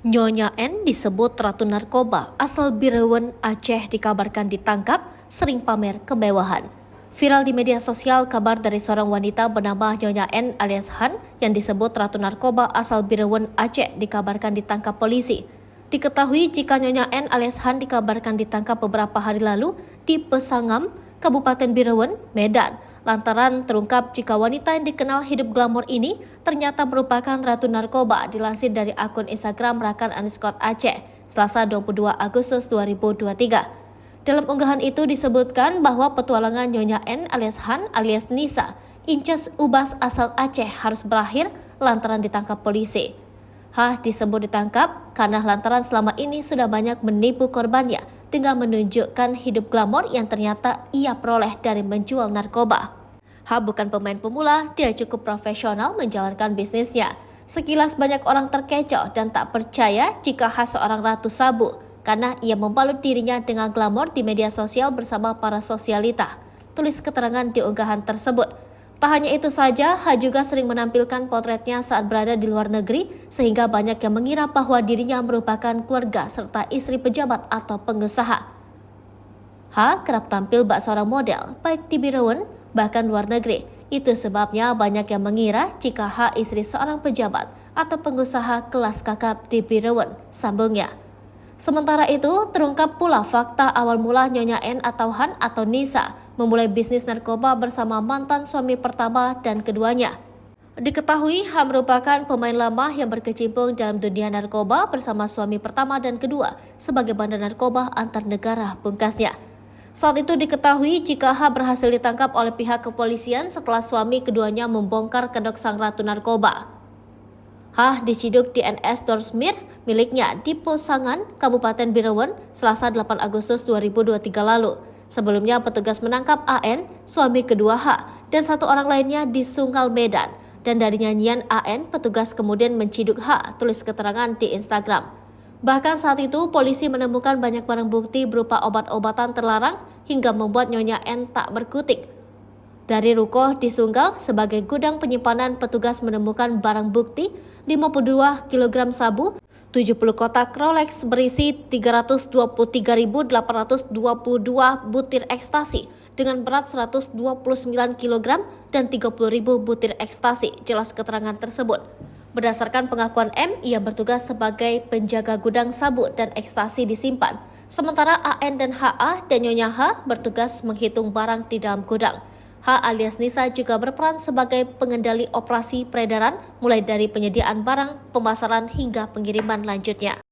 Nyonya N disebut ratu narkoba asal Birawen, Aceh dikabarkan ditangkap, sering pamer kemewahan. Viral di media sosial kabar dari seorang wanita bernama Nyonya N alias Han yang disebut ratu narkoba asal Birawen, Aceh dikabarkan ditangkap polisi. Diketahui jika Nyonya N alias Han dikabarkan ditangkap beberapa hari lalu di Pesangam, Kabupaten Birawen, Medan. Lantaran terungkap jika wanita yang dikenal hidup glamor ini ternyata merupakan ratu narkoba, dilansir dari akun Instagram Rakan_Aceh, Selasa 22 Agustus 2023. Dalam unggahan itu disebutkan bahwa petualangan Nyonya N alias Han alias Nisa, inces Ubas asal Aceh harus berakhir lantaran ditangkap polisi. Disebut ditangkap karena lantaran selama ini sudah banyak menipu korbannya dengan menunjukkan hidup glamor yang ternyata ia peroleh dari menjual narkoba. Bukan pemain pemula, dia cukup profesional menjalankan bisnisnya. Sekilas banyak orang terkecoh dan tak percaya jika seorang ratu sabu karena ia membalut dirinya dengan glamor di media sosial bersama para sosialita. Tulis keterangan di unggahan tersebut. Tak hanya itu saja, juga sering menampilkan potretnya saat berada di luar negeri sehingga banyak yang mengira bahwa dirinya merupakan keluarga serta istri pejabat atau pengusaha. Kerap tampil bak seorang model, baik di Birawen bahkan luar negeri. Itu sebabnya banyak yang mengira jika istri seorang pejabat atau pengusaha kelas kakap di Birawen, sambungnya. Sementara itu, terungkap pula fakta awal mula Nyonya N atau Han atau Nisa memulai bisnis narkoba bersama mantan suami pertama dan keduanya. Diketahui merupakan pemain lama yang berkecimpung dalam dunia narkoba bersama suami pertama dan kedua sebagai bandar narkoba antar negara, pungkasnya. Saat itu diketahui jika berhasil ditangkap oleh pihak kepolisian setelah suami keduanya membongkar kedok sang ratu narkoba. Diciduk di NS Dorsmir miliknya di Posangan, Kabupaten Birawen, Selasa 8 Agustus 2023 lalu. Sebelumnya petugas menangkap AN, suami kedua dan satu orang lainnya di Sungal, Medan. Dan dari nyanyian AN, petugas kemudian menciduk tulis keterangan di Instagram. Bahkan saat itu polisi menemukan banyak barang bukti berupa obat-obatan terlarang hingga membuat Nyonya N tak berkutik. Dari ruko di Sungal sebagai gudang penyimpanan, petugas menemukan barang bukti 52 kg sabu, 70 kotak Rolex berisi 323.822 butir ekstasi dengan berat 129 kg dan 30.000 butir ekstasi, jelas keterangan tersebut. Berdasarkan pengakuan M, ia bertugas sebagai penjaga gudang sabu dan ekstasi disimpan. Sementara AN dan HA dan Nyonya bertugas menghitung barang di dalam gudang. Alias Nisa juga berperan sebagai pengendali operasi peredaran mulai dari penyediaan barang, pemasaran hingga pengiriman lanjutnya.